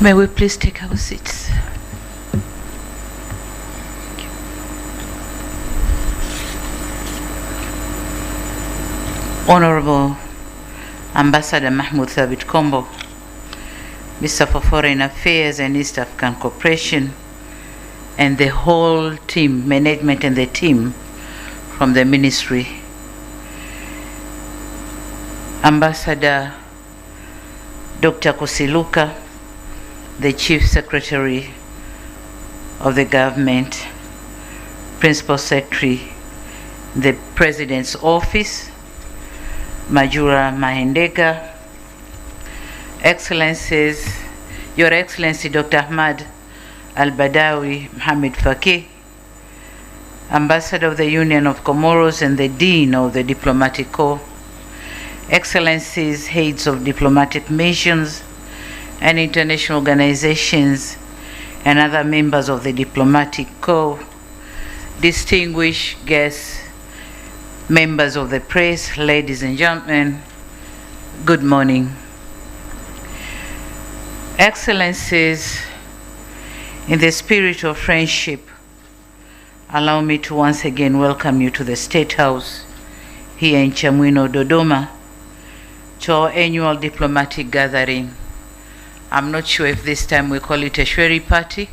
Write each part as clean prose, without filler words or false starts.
May we please take our seats? Honorable Ambassador Mahmoud Thabit Kombo, Mr. for Foreign Affairs and East African Cooperation, and the whole team, management and the team from the ministry. Ambassador Dr. Kosiluka, the Chief Secretary of the government, Principal Secretary, the President's Office, Majura Mahendeka, Excellencies, Your Excellency Dr. Ahmad Al-Badawi Mohamed Faki, Ambassador of the Union of Comoros and the Dean of the Diplomatic Corps, Excellencies, Heads of Diplomatic Missions and International Organizations, and other members of the Diplomatic Corps, distinguished guests, members of the press, ladies and gentlemen, good morning. Excellencies, in the spirit of friendship, allow me to once again welcome you to the State House here in Chamwino, Dodoma, to our annual diplomatic gathering. I'm not sure if this time we call it a Shweri party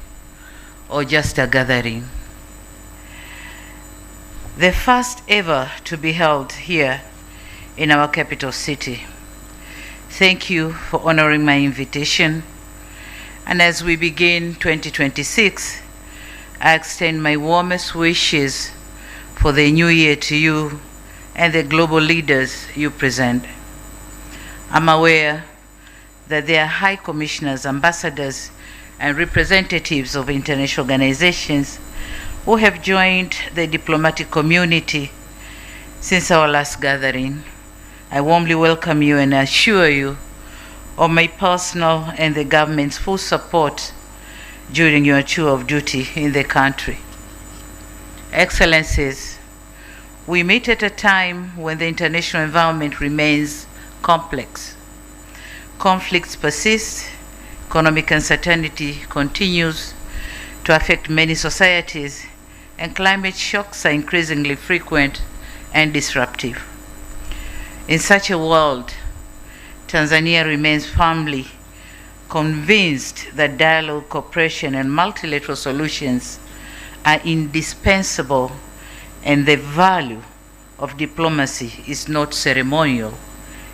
or just a gathering. The first ever to be held here in our capital city. Thank you for honoring my invitation. And as we begin 2026, I extend my warmest wishes for the new year to you and the global leaders you present. I'm aware that there are high commissioners, ambassadors, and representatives of international organizations who have joined the diplomatic community since our last gathering. I warmly welcome you and assure you of my personal and the government's full support during your tour of duty in the country. Excellencies, we meet at a time when the international environment remains complex. Conflicts persist, economic uncertainty continues to affect many societies, and climate shocks are increasingly frequent and disruptive. In such a world, Tanzania remains firmly convinced that dialogue, cooperation, and multilateral solutions are indispensable, and the value of diplomacy is not ceremonial,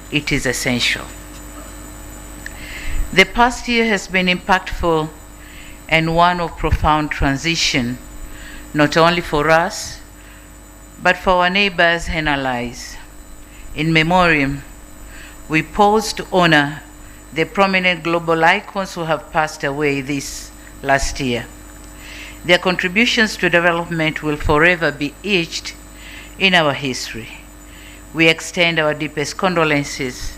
it is essential. The past year has been impactful and one of profound transition, not only for us, but for our neighbors and allies. In memoriam, we pause to honor the prominent global icons who have passed away this last year. Their contributions to development will forever be etched in our history. We extend our deepest condolences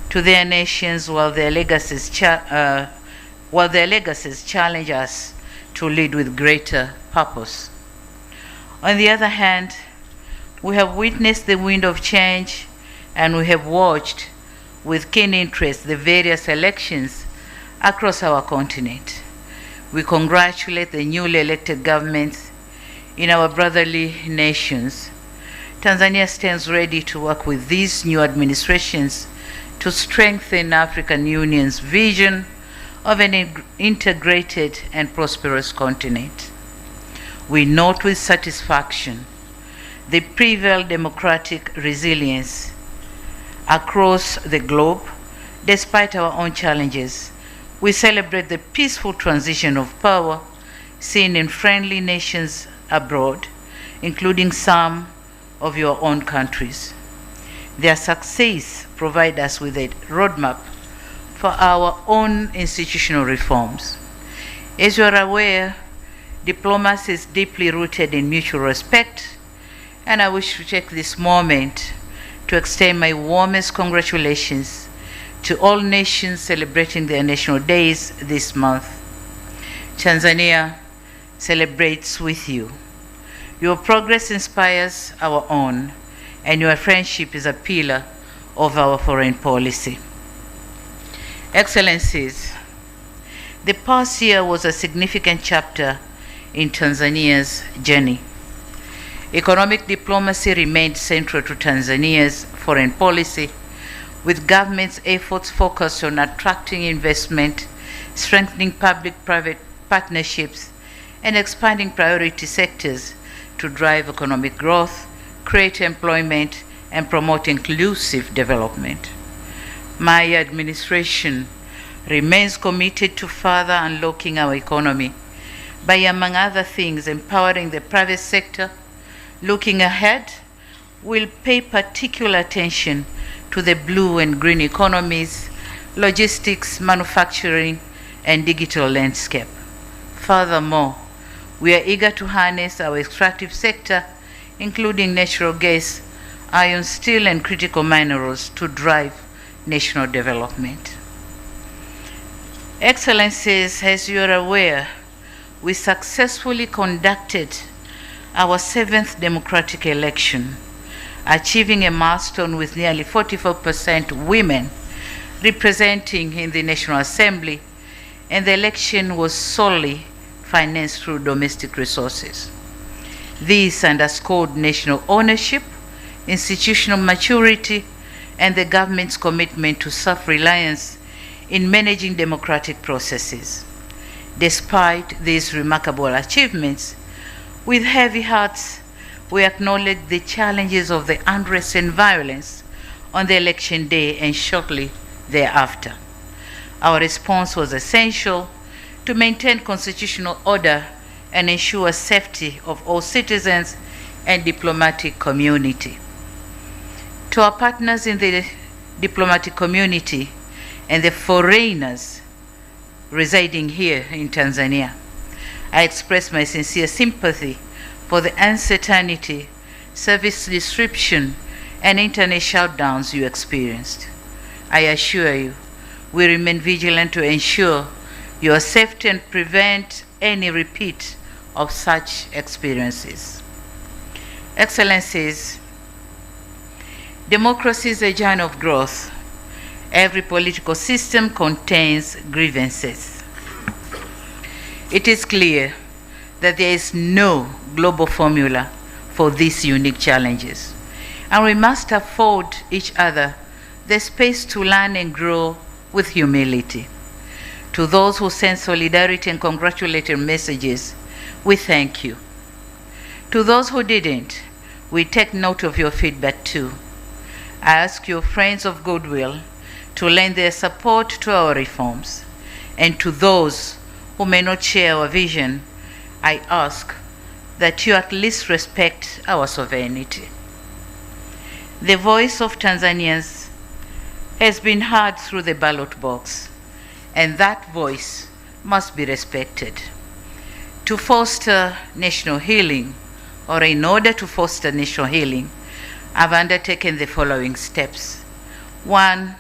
to their nations while their legacies challenge us to lead with greater purpose. On the other hand, we have witnessed the wind of change, and we have watched with keen interest the various elections across our continent. We congratulate the newly elected governments in our brotherly nations. Tanzania stands ready to work with these new administrations to strengthen African Union's vision of an integrated and prosperous continent. We note with satisfaction the prevailed democratic resilience across the globe. Despite our own challenges, we celebrate the peaceful transition of power seen in friendly nations abroad, including some of your own countries. Their success provides us with a roadmap for our own institutional reforms. As you are aware, diplomacy is deeply rooted in mutual respect, and I wish to take this moment to extend my warmest congratulations to all nations celebrating their national days this month. Tanzania celebrates with you. Your progress inspires our own, and your friendship is a pillar of our foreign policy. Excellencies, The past year was a significant chapter in Tanzania's journey. Economic diplomacy remained central to Tanzania's foreign policy, with government's efforts focused on attracting investment, strengthening public-private partnerships, and expanding priority sectors to drive economic growth, create employment, and promote inclusive development. My administration remains committed to further unlocking our economy by, among other things, empowering the private sector. Looking ahead, we'll pay particular attention to the blue and green economies, logistics, manufacturing, and digital landscape. Furthermore, we are eager to harness our extractive sector, including natural gas, iron, steel, and critical minerals, to drive national development. Excellencies, as you are aware, we successfully conducted our 7th democratic election, achieving a milestone with nearly 44% women representing in the National Assembly, and the election was solely financed through domestic resources. This underscored national ownership, institutional maturity, and the government's commitment to self-reliance in managing democratic processes. Despite these remarkable achievements, with heavy hearts, we acknowledge the challenges of the unrest and violence on the election day and shortly thereafter. Our response was essential to maintain constitutional order and ensure safety of all citizens and diplomatic community. To our partners in the diplomatic community and the foreigners residing here in Tanzania, I express my sincere sympathy for the uncertainty, service disruption, and internet shutdowns you experienced. I assure you, we remain vigilant to ensure your safety and prevent any repeat of such experiences. Excellencies, democracy is a journey of growth. Every political system contains grievances. It is clear that there is no global formula for these unique challenges, and we must afford each other the space to learn and grow with humility. To those who send solidarity and congratulatory messages, we thank you. To those who didn't, we take note of your feedback too. I ask your friends of goodwill to lend their support to our reforms. And to those who may not share our vision, I ask that you at least respect our sovereignty. The voice of Tanzanians has been heard through the ballot box, and that voice must be respected. To foster national healing, or in order to foster national healing, I've undertaken the following steps. 1,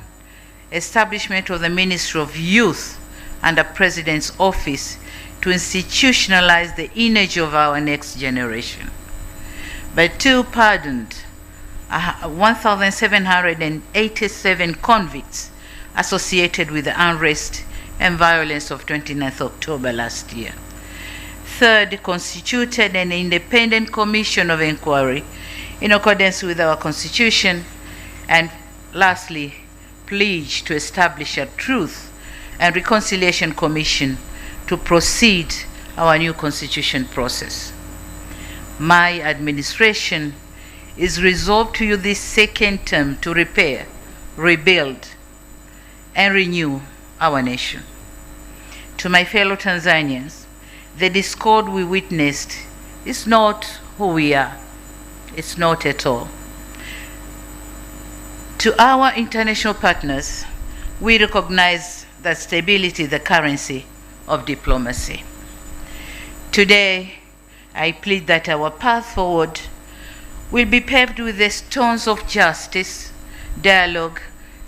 establishment of the Ministry of Youth under President's Office to institutionalize the image of our next generation. But 2, pardoned 1,787 convicts associated with the unrest and violence of 29th October last year. 3, constituted an independent commission of inquiry in accordance with our Constitution. And lastly, pledged to establish a Truth and Reconciliation Commission to proceed our new constitution process. My administration is resolved to use this second term to repair, rebuild, and renew our nation. To my fellow Tanzanians, the discord we witnessed is not who we are. It's not at all. To our international partners, we recognize that stability is the currency of diplomacy. Today, I plead that our path forward will be paved with the stones of justice, dialogue,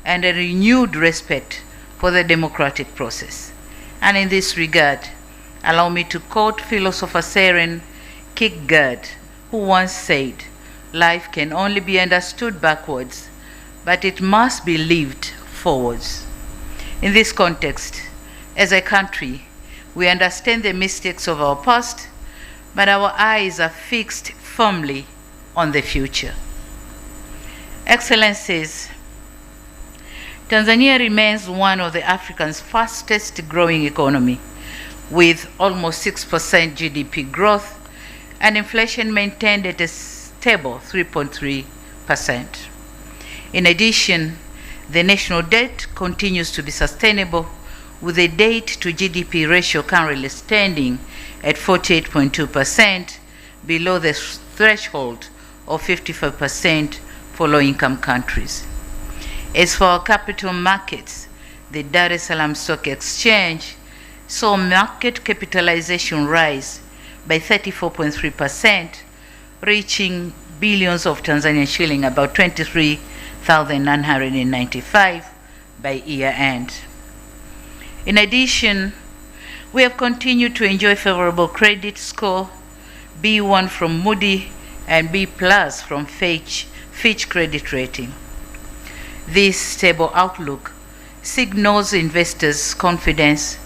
and a renewed respect for the democratic process. And in this regard, allow me to quote philosopher Søren Kierkegaard, who once said, "Life can only be understood backwards, but it must be lived forwards." In this context, as a country, We understand the mistakes of our past, but our eyes are fixed firmly on the future. Excellencies, Tanzania remains one of the Africa's fastest growing economy, with almost 6% GDP growth and inflation maintained at a stable 3.3%. In addition, the national debt continues to be sustainable, with the debt to GDP ratio currently standing at 48.2%, below the threshold of 55% for low-income countries. As for our capital markets, the Dar es Salaam Stock Exchange saw market capitalization rise by 34.3%, reaching billions of Tanzanian shilling, about 23,995 by year end. In addition, we have continued to enjoy favorable credit score, B1 from Moody and B+ from Fitch credit rating. This stable outlook signals investors' confidence,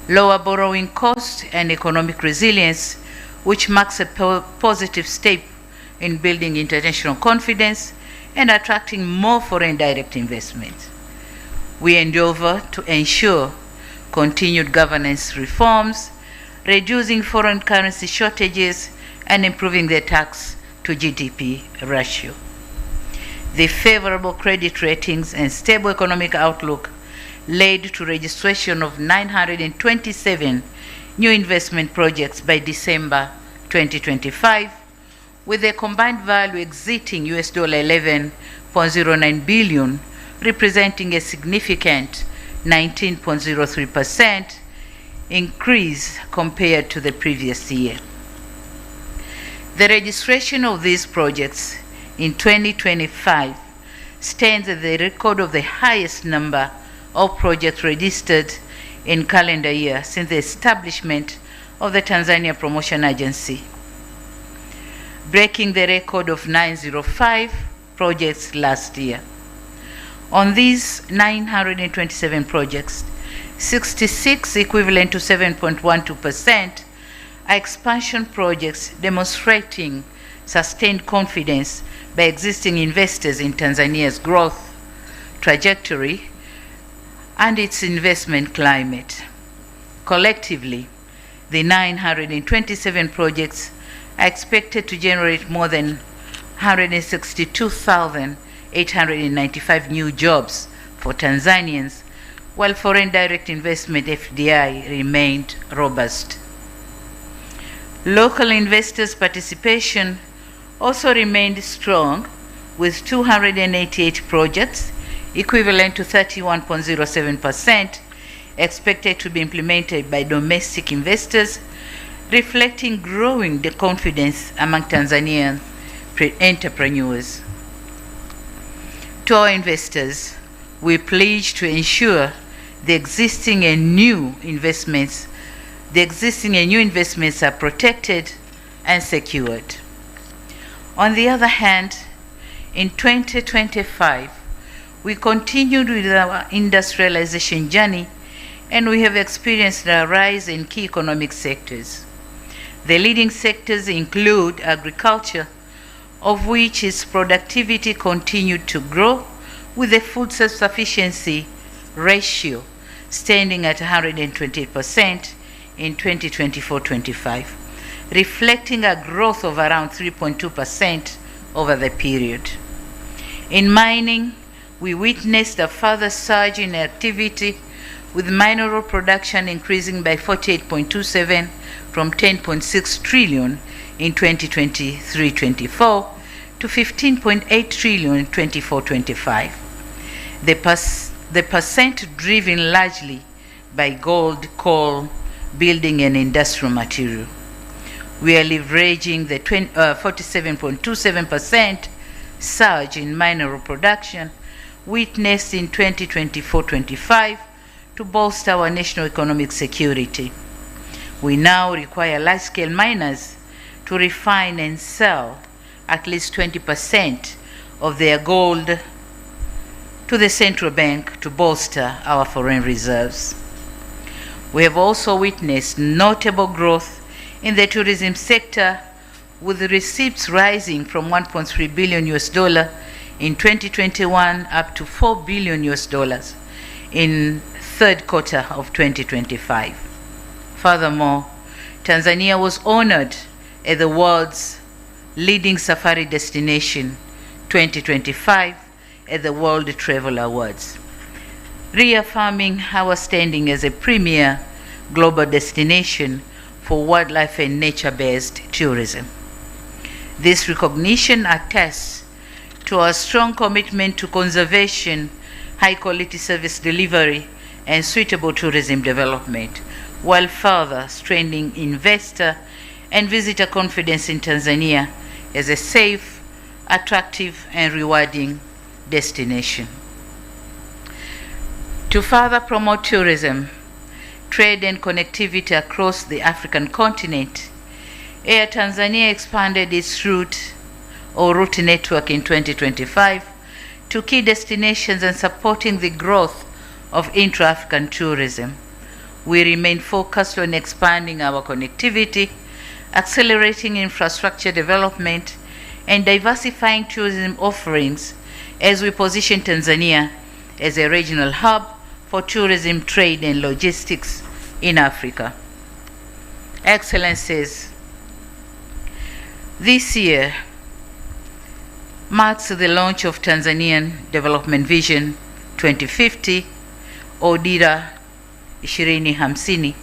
lower borrowing costs, and economic resilience, which marks a positive step in building international confidence and attracting more foreign direct investment. We endeavor to ensure continued governance reforms, reducing foreign currency shortages, and improving the tax to GDP ratio. The favorable credit ratings and stable economic outlook led to registration of 927 new investment projects by December 2025, with a combined value exceeding $11.09 billion, representing a significant 19.03% increase compared to the previous year. The registration of these projects in 2025 stands at the record of the highest number of projects registered in calendar year since the establishment of the Tanzania Promotion Agency, breaking the record of 905 projects last year. On these 927 projects, 66, equivalent to 7.12%, are expansion projects, demonstrating sustained confidence by existing investors in Tanzania's growth trajectory and its investment climate. Collectively, the 927 projects are expected to generate more than 162,895 new jobs for Tanzanians, while foreign direct investment (FDI) remained robust. Local investors' participation also remained strong, with 288 projects, equivalent to 31.07%, expected to be implemented by domestic investors, reflecting growing confidence among Tanzanian entrepreneurs. To our investors, we pledge to ensure the existing and new investments are protected and secured. On the other hand, in 2025, we continued with our industrialization journey, and we have experienced a rise in key economic sectors. The leading sectors include agriculture, of which its productivity continued to grow, with the food self-sufficiency ratio standing at 128% in 2024-25, reflecting a growth of around 3.2% over the period. In mining, we witnessed a further surge in activity, with mineral production increasing by 48.27% from 10.6 trillion in 2023-24 to 15.8 trillion in 24-25. The percent driven largely by gold, coal, building, and industrial material. We are leveraging the 47.27% surge in mineral production witnessed in 2024-25 to bolster our national economic security. We now require large-scale miners to refine and sell at least 20% of their gold to the central bank to bolster our foreign reserves. We have also witnessed notable growth in the tourism sector, with receipts rising from 1.3 billion US dollar in 2021 up to 4 billion US dollars in third quarter of 2025. Furthermore, Tanzania was honored as the world's leading safari destination 2025 at the World Travel Awards, reaffirming our standing as a premier global destination for wildlife and nature-based tourism. This recognition attests to our strong commitment to conservation, high-quality service delivery, and suitable tourism development, while further strengthening investor and visitor confidence in Tanzania as a safe, attractive, and rewarding destination. To further promote tourism, trade, and connectivity across the African continent, Air Tanzania expanded its route network in 2025 to key destinations and supporting the growth of intra-African tourism. We remain focused on expanding our connectivity, accelerating infrastructure development, and diversifying tourism offerings as we position Tanzania as a regional hub for tourism, trade, and logistics in Africa. Excellencies, this year marks the launch of Tanzanian Development Vision 2050, or Dira 2050,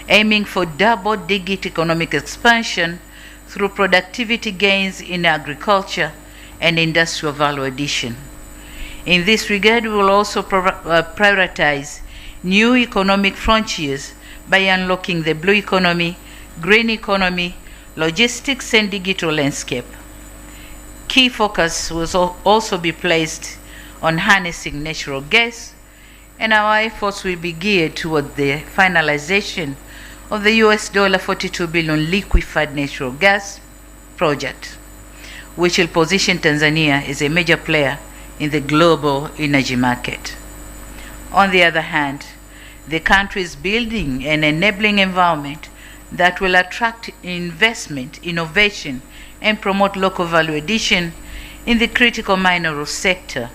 aiming for double-digit economic expansion through productivity gains in agriculture and industrial value addition. In this regard, we will also prioritize new economic frontiers by unlocking the blue economy, green economy, logistics, and digital landscape. Key focus will also be placed on harnessing natural gas, and our efforts will be geared toward the finalization of the $42 billion liquefied natural gas project, which will position Tanzania as a major player in the global energy market. On the other hand, the country is building an enabling environment that will attract investment, innovation, and promote local value addition in the critical mineral sector.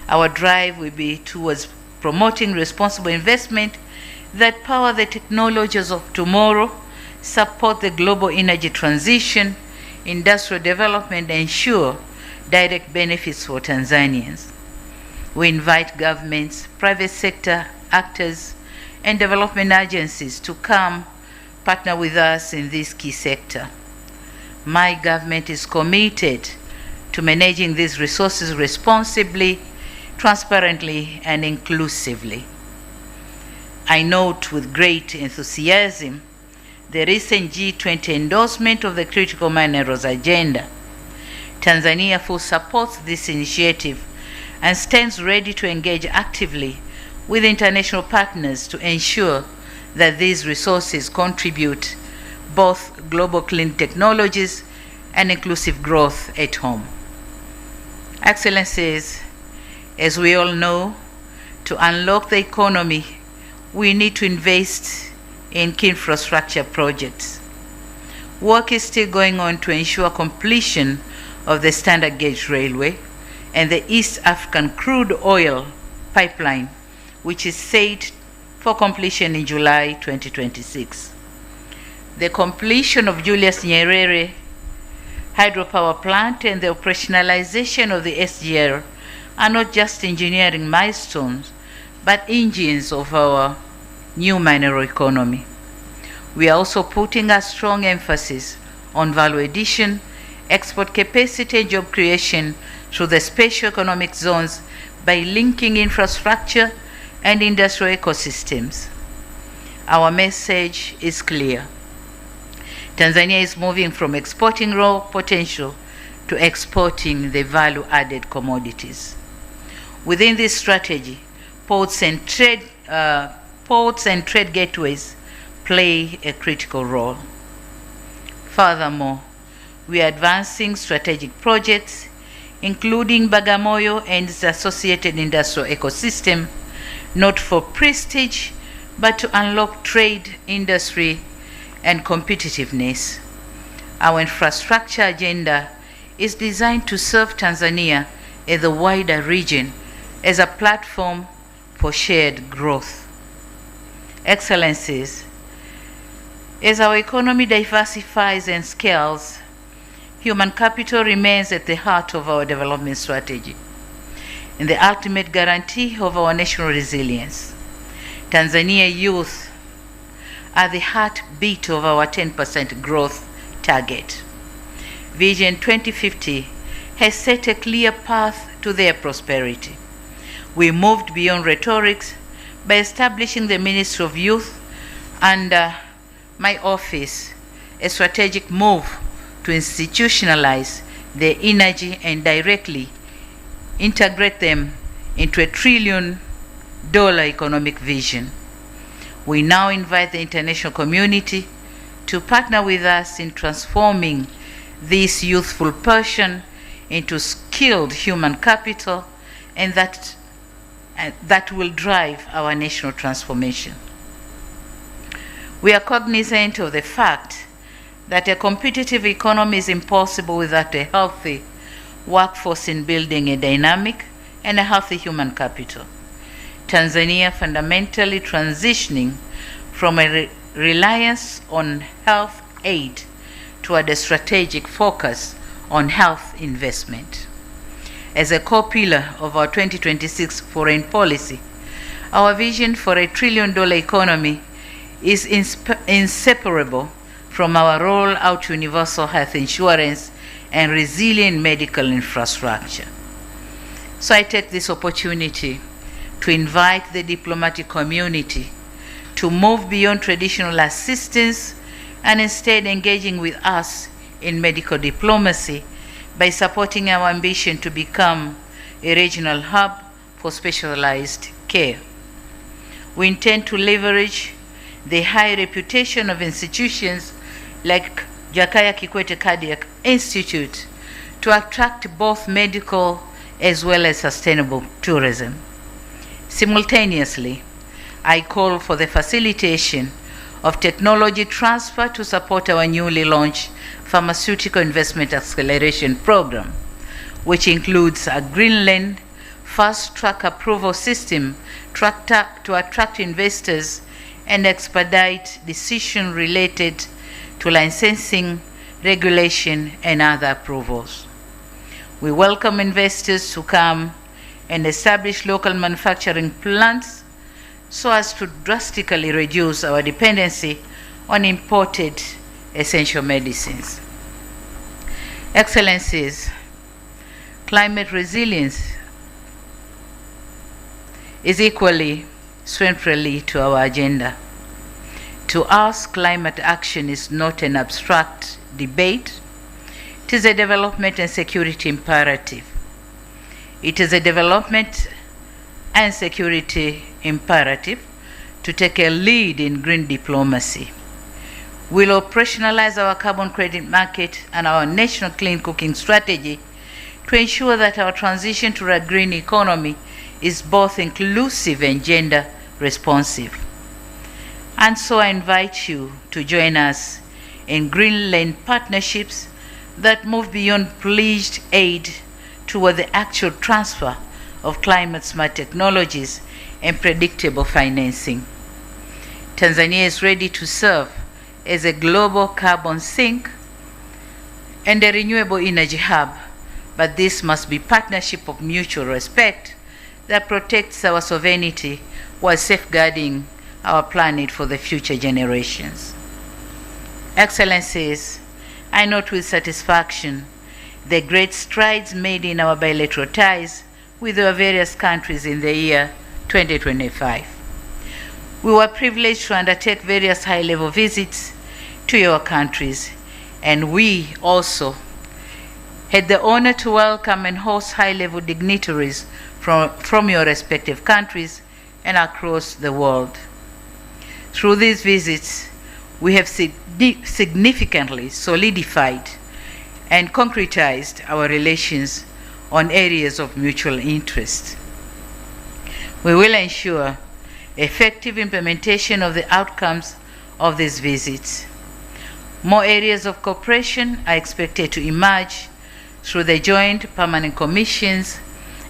Our drive will be towards promoting responsible investment that power the technologies of tomorrow, support the global energy transition, industrial development, and ensure direct benefits for Tanzanians. We invite governments, private sector actors, and development agencies to come partner with us in this key sector. My government is committed to managing these resources responsibly, transparently, and inclusively. I note with great enthusiasm the recent G20 endorsement of the critical minerals agenda. Tanzania fully supports this initiative and stands ready to engage actively with international partners to ensure that these resources contribute both global clean technologies and inclusive growth at home. Excellencies, as we all know, to unlock the economy, we need to invest in key infrastructure projects. Work is still going on to ensure completion of the standard gauge railway and the East African crude oil pipeline, which is set for completion in July 2026. The completion of Julius Nyerere hydropower plant and the operationalization of the SGR are not just engineering milestones, but engines of our new mineral economy. We are also putting a strong emphasis on value addition, export capacity, and job creation through the special economic zones by linking infrastructure and industrial ecosystems. Our message is clear. Tanzania is moving from exporting raw potential to exporting the value-added commodities. Within this strategy, ports and trade gateways play a critical role. Furthermore, we are advancing strategic projects, including Bagamoyo and its associated industrial ecosystem, not for prestige, but to unlock trade, industry, and competitiveness. Our infrastructure agenda is designed to serve Tanzania and the wider region as a platform for shared growth. Excellencies, as our economy diversifies and scales, human capital remains at the heart of our development strategy and the ultimate guarantee of our national resilience. Tanzania youth are the heartbeat of our 10% growth target. Vision 2050 has set a clear path to their prosperity. We moved beyond rhetorics by establishing the Ministry of Youth under my office, a strategic move to institutionalize their energy and directly integrate them into $1 trillion economic vision. We now invite the international community to partner with us in transforming this youthful passion into skilled human capital, and that will drive our national transformation. We are cognizant of the fact that a competitive economy is impossible without a healthy workforce in building a dynamic and a healthy human capital. Tanzania fundamentally transitioning from a reliance on health aid toward a strategic focus on health investment. As a core pillar of our 2026 foreign policy, our vision for $1 trillion economy is inseparable from our rollout to universal health insurance and resilient medical infrastructure. So I take this opportunity to invite the diplomatic community to move beyond traditional assistance and instead engaging with us in medical diplomacy by supporting our ambition to become a regional hub for specialized care. We intend to leverage the high reputation of institutions like Jakaya Kikwete Cardiac Institute to attract both medical as well as sustainable tourism. Simultaneously, I call for the facilitation of technology transfer to support our newly launched Pharmaceutical Investment Acceleration Program, which includes a Greenland fast-track approval system to attract investors and expedite decisions related to licensing, regulation, and other approvals. We welcome investors to come and establish local manufacturing plants so as to drastically reduce our dependency on imported essential medicines. Excellencies, climate resilience is equally centrally to our agenda. To us, climate action is not an abstract debate. It is a development and security imperative. It is a development and security imperative to take a lead in green diplomacy. We'll operationalize our carbon credit market and our national clean cooking strategy to ensure that our transition to a green economy is both inclusive and gender responsive. And so I invite you to join us in Greenland partnerships that move beyond pledged aid toward the actual transfer of climate-smart technologies and predictable financing. Tanzania is ready to serve as a global carbon sink and a renewable energy hub, but this must be partnership of mutual respect that protects our sovereignty while safeguarding our planet for the future generations. Excellencies, I note with satisfaction the great strides made in our bilateral ties with our various countries in the year 2025. We were privileged to undertake various high-level visits to your countries, and we also had the honor to welcome and host high-level dignitaries from your respective countries and across the world. Through these visits, we have significantly solidified and concretized our relations on areas of mutual interest. We will ensure effective implementation of the outcomes of these visits. More areas of cooperation are expected to emerge through the joint permanent commissions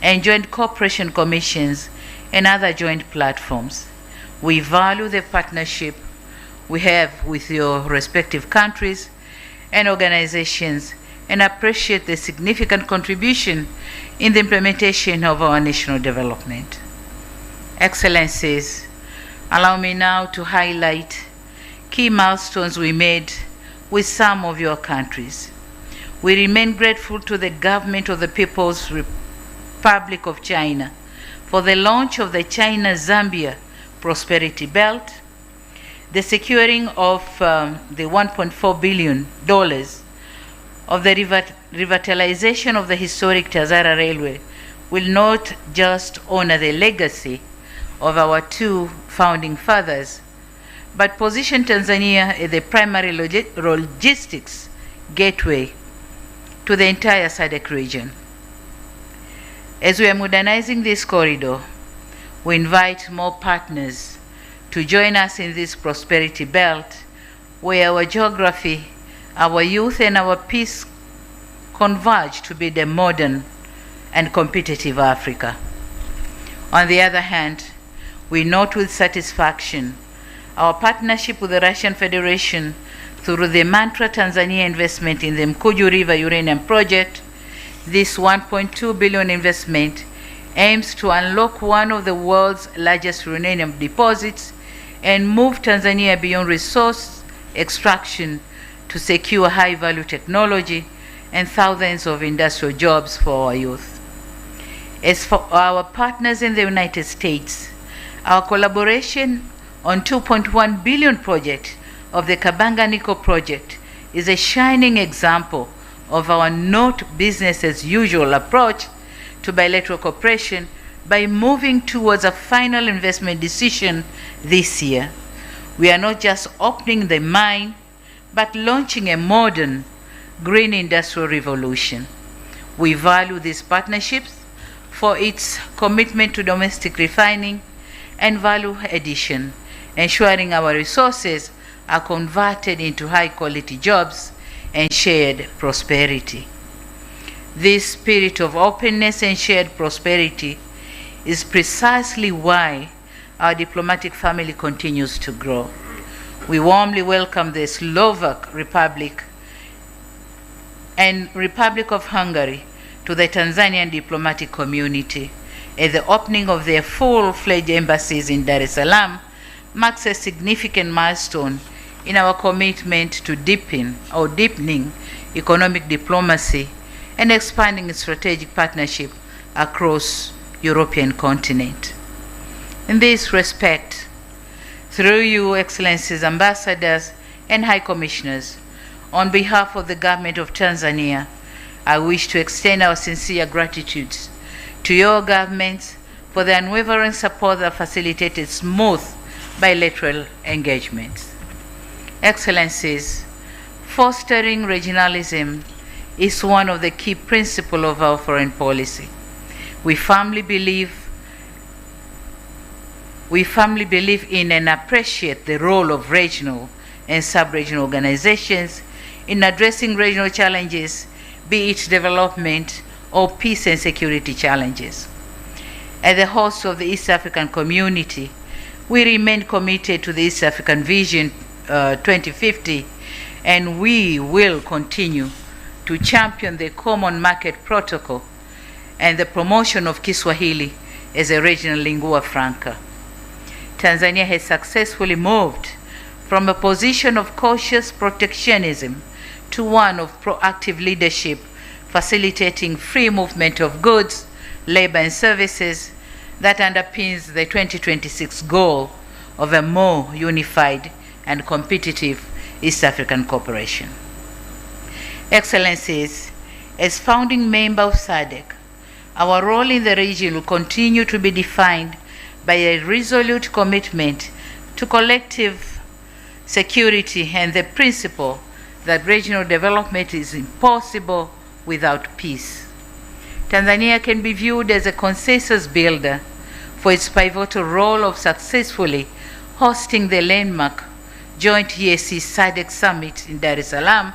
and joint cooperation commissions and other joint platforms. We value the partnership we have with your respective countries and organizations and appreciate the significant contribution in the implementation of our national development. Excellencies, allow me now to highlight key milestones we made with some of your countries. We remain grateful to the Government of the People's Republic of China for the launch of the China-Zambia Prosperity Belt, the securing of the $1.4 billion of the revitalization of the historic Tazara Railway will not just honor the legacy of our two founding fathers, but position Tanzania as the primary logistics gateway to the entire SADC region. As we are modernizing this corridor, we invite more partners to join us in this prosperity belt where our geography, our youth, and our peace converge to be the modern and competitive Africa. On the other hand, we note with satisfaction our partnership with the Russian Federation through the Mantra Tanzania investment in the Mkuju River uranium project. This $1.2 billion investment aims to unlock one of the world's largest uranium deposits and move Tanzania beyond resource extraction to secure high-value technology and thousands of industrial jobs for our youth. As for our partners in the United States, our collaboration on $2.1 billion project of the Kabanga Nickel project is a shining example of our not business as usual approach to bilateral cooperation by moving towards a final investment decision this year. We are not just opening the mine, but launching a modern green industrial revolution. We value these partnerships for its commitment to domestic refining and value addition, ensuring our resources are converted into high-quality jobs and shared prosperity. This spirit of openness and shared prosperity is precisely why our diplomatic family continues to grow. We warmly welcome the Slovak Republic and Republic of Hungary to the Tanzanian diplomatic community, as the opening of their full-fledged embassies in Dar es Salaam marks a significant milestone in our commitment to deepening economic diplomacy and expanding strategic partnership across European continent. In this respect, through you, Excellencies, Ambassadors, and High Commissioners, on behalf of the Government of Tanzania, I wish to extend our sincere gratitude to your governments for the unwavering support that facilitated smooth bilateral engagements. Excellencies, fostering regionalism is one of the key principles of our foreign policy. We firmly believe in and appreciate the role of regional and sub-regional organizations in addressing regional challenges, be it development or peace and security challenges. As the host of the East African community, we remain committed to the East African Vision 2050, and we will continue to champion the Common Market Protocol and the promotion of Kiswahili as a regional lingua franca. Tanzania has successfully moved from a position of cautious protectionism to one of proactive leadership, facilitating free movement of goods, labor, and services that underpins the 2026 goal of a more unified and competitive East African cooperation. Excellencies, as founding member of SADC, our role in the region will continue to be defined by a resolute commitment to collective security and the principle that regional development is impossible without peace. Tanzania can be viewed as a consensus builder for its pivotal role of successfully hosting the landmark joint EAC SADC Summit in Dar es Salaam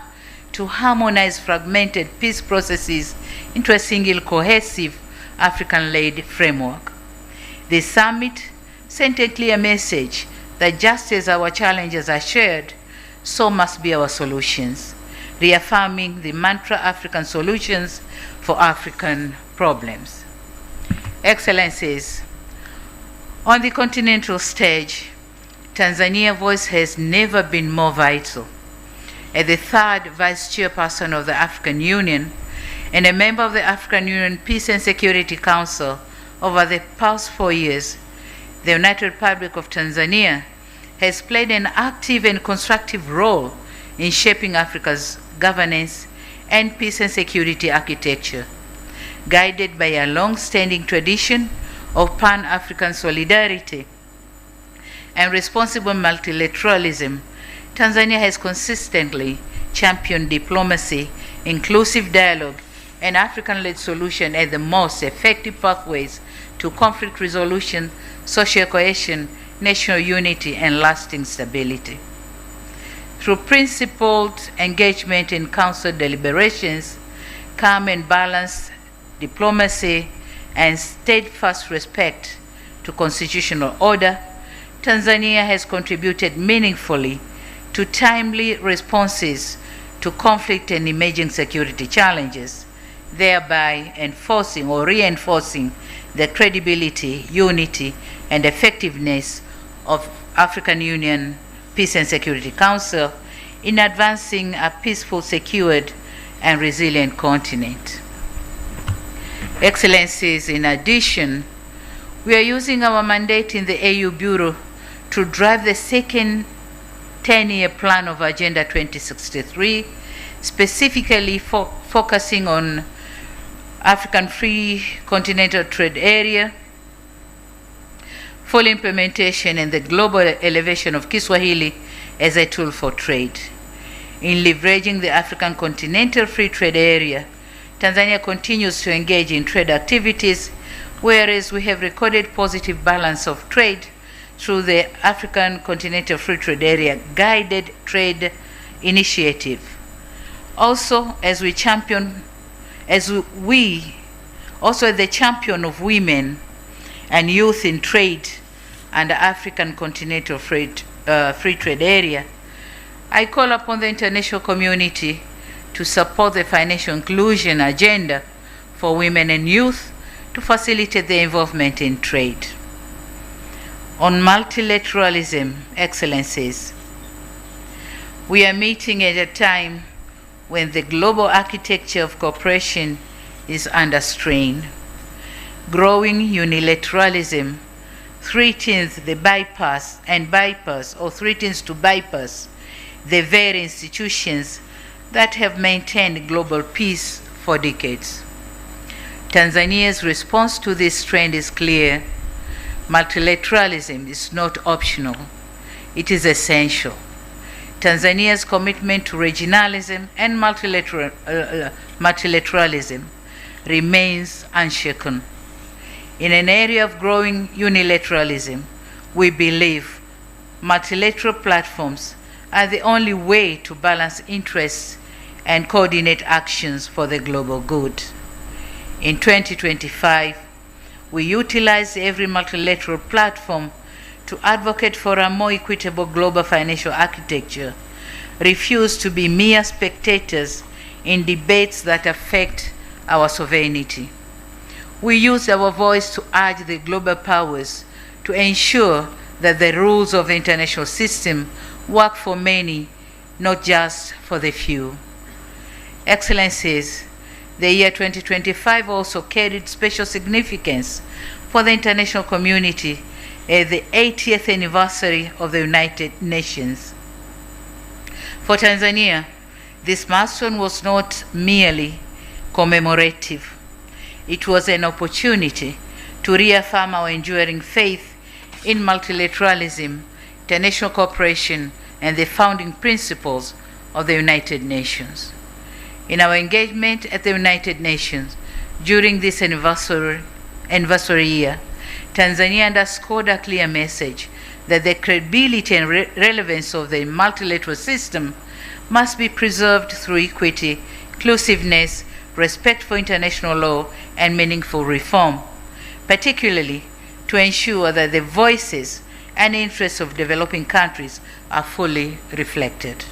to harmonize fragmented peace processes into a single cohesive African-led framework. The summit sent a clear message that just as our challenges are shared, so must be our solutions, reaffirming the mantra African solutions for African problems. Excellencies, on the continental stage, Tanzania's voice has never been more vital. As the third vice chairperson of the African Union and a member of the African Union Peace and Security Council over the past 4 years, the United Republic of Tanzania has played an active and constructive role in shaping Africa's governance and peace and security architecture. Guided by a long-standing tradition of Pan-African solidarity and responsible multilateralism, Tanzania has consistently championed diplomacy, inclusive dialogue, and African-led solution as the most effective pathways to conflict resolution, social cohesion, national unity, and lasting stability. Through principled engagement in council deliberations, calm and balanced diplomacy, and steadfast respect to constitutional order, Tanzania has contributed meaningfully to timely responses to conflict and emerging security challenges, thereby enforcing or reinforcing the credibility, unity, and effectiveness of African Union Peace and Security Council in advancing a peaceful, secured, and resilient continent. Excellencies, in addition, we are using our mandate in the AU Bureau to drive the second 10-year plan of Agenda 2063, specifically focusing on African Free Continental Trade Area, full implementation and the global elevation of Kiswahili as a tool for trade. In leveraging the African Continental Free Trade Area, Tanzania continues to engage in trade activities, whereas we have recorded positive balance of trade through the African Continental Free Trade Area Guided Trade Initiative. Also, as the champion of women and youth in trade and the African Continental Free Trade Area, I call upon the international community to support the financial inclusion agenda for women and youth to facilitate their involvement in trade. On multilateralism, Excellencies, we are meeting at a time when the global architecture of cooperation is under strain. Growing unilateralism threatens to bypass the very institutions that have maintained global peace for decades. Tanzania's response to this trend is clear. Multilateralism is not optional, it is essential. Tanzania's commitment to regionalism and multilateralism remains unshaken. In an area of growing unilateralism, we believe multilateral platforms are the only way to balance interests and coordinate actions for the global good. In 2025, we utilize every multilateral platform to advocate for a more equitable global financial architecture, refuse to be mere spectators in debates that affect our sovereignty. We use our voice to urge the global powers to ensure that the rules of the international system work for many, not just for the few. Excellencies, the year 2025 also carried special significance for the international community as the 80th anniversary of the United Nations. For Tanzania, this milestone was not merely commemorative. It was an opportunity to reaffirm our enduring faith in multilateralism, international cooperation, and the founding principles of the United Nations. In our engagement at the United Nations during this anniversary year, Tanzania underscored a clear message that the credibility and relevance of the multilateral system must be preserved through equity, inclusiveness, respect for international law, and meaningful reform, particularly to ensure that the voices and interests of developing countries are fully reflected.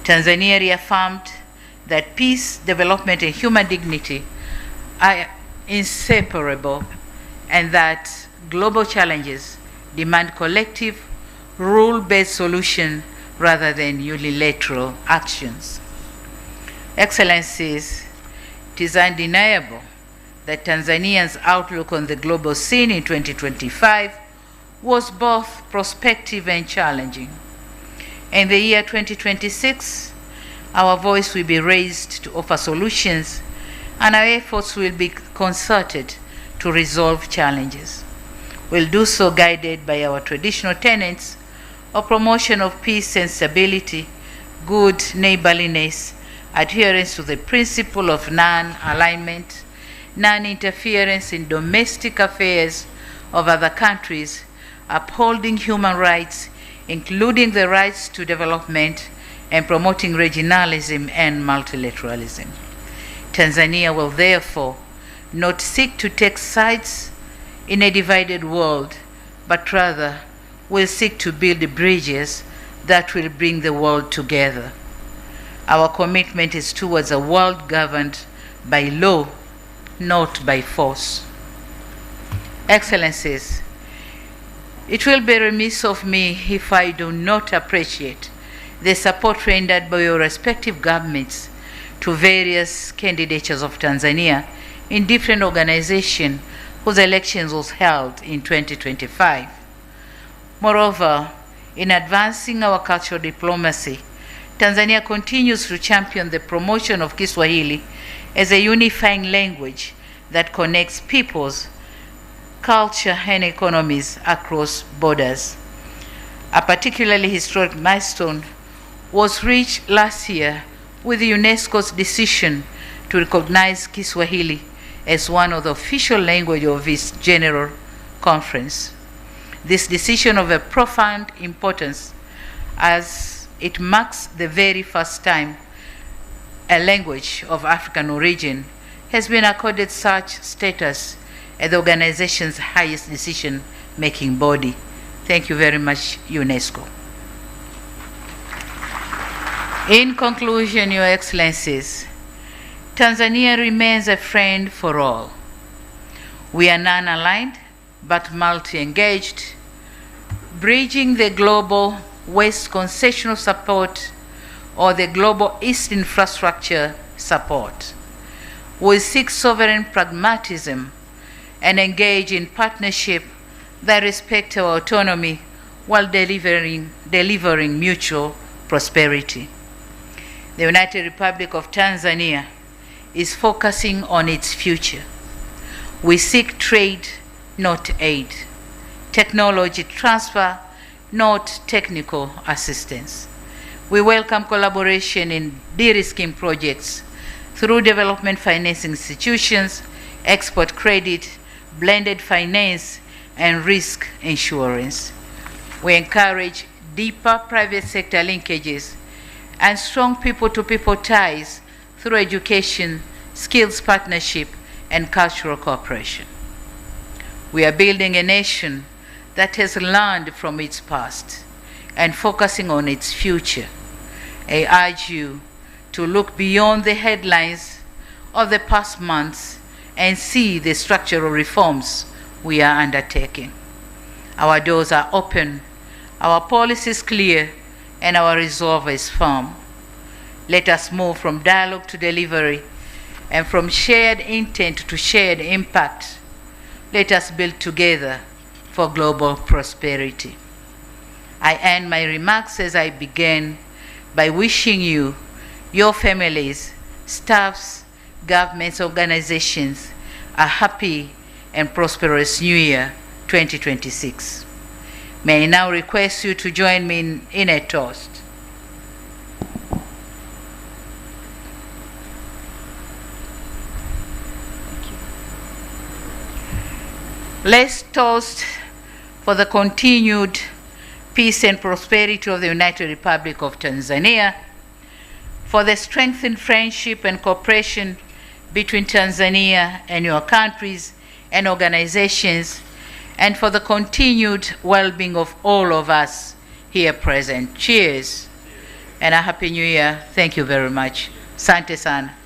Tanzania reaffirmed that peace, development, and human dignity are inseparable, and that global challenges demand collective, rule-based solution rather than unilateral actions. Excellencies, it is undeniable that Tanzania's outlook on the global scene in 2025 was both prospective and challenging. In the year 2026, our voice will be raised to offer solutions, and our efforts will be concerted to resolve challenges. We'll do so guided by our traditional tenets of promotion of peace and stability, good neighborliness, adherence to the principle of non-alignment, non-interference in domestic affairs of other countries, upholding human rights, including the rights to development, and promoting regionalism and multilateralism. Tanzania will therefore not seek to take sides in a divided world, but rather will seek to build bridges that will bring the world together. Our commitment is towards a world governed by law, not by force. Excellencies, it will be remiss of me if I do not appreciate the support rendered by your respective governments to various candidatures of Tanzania in different organizations whose elections was held in 2025. Moreover, in advancing our cultural diplomacy, Tanzania continues to champion the promotion of Kiswahili as a unifying language that connects peoples, culture, and economies across borders. A particularly historic milestone was reached last year with UNESCO's decision to recognize Kiswahili as one of the official languages of its General Conference. This decision of a profound importance, as it marks the very first time a language of African origin has been accorded such status as the organization's highest decision-making body. Thank you very much, UNESCO. In conclusion, Your Excellencies, Tanzania remains a friend for all. We are non-aligned but multi-engaged, bridging the global West concessional support or the global East infrastructure support. We seek sovereign pragmatism and engage in partnership that respect our autonomy while delivering mutual prosperity. The United Republic of Tanzania is focusing on its future. We seek trade, not aid, technology transfer, not technical assistance. We welcome collaboration in de-risking projects through development financing institutions, export credit, blended finance, and risk insurance. We encourage deeper private sector linkages and strong people-to-people ties through education, skills partnership, and cultural cooperation. We are building a nation that has learned from its past and focusing on its future. I urge you to look beyond the headlines of the past months and see the structural reforms we are undertaking. Our doors are open, our policy is clear, and our resolve is firm. Let us move from dialogue to delivery and from shared intent to shared impact. Let us build together for global prosperity. I end my remarks as I began by wishing you, your families, staffs, governments, organizations a happy and prosperous New Year 2026. May I now request you to join me in a toast. Let's toast for the continued peace and prosperity of the United Republic of Tanzania, for the strengthened friendship and cooperation between Tanzania and your countries and organizations, and for the continued well-being of all of us here present. Cheers and a Happy New Year. Thank you very much. Asante sana.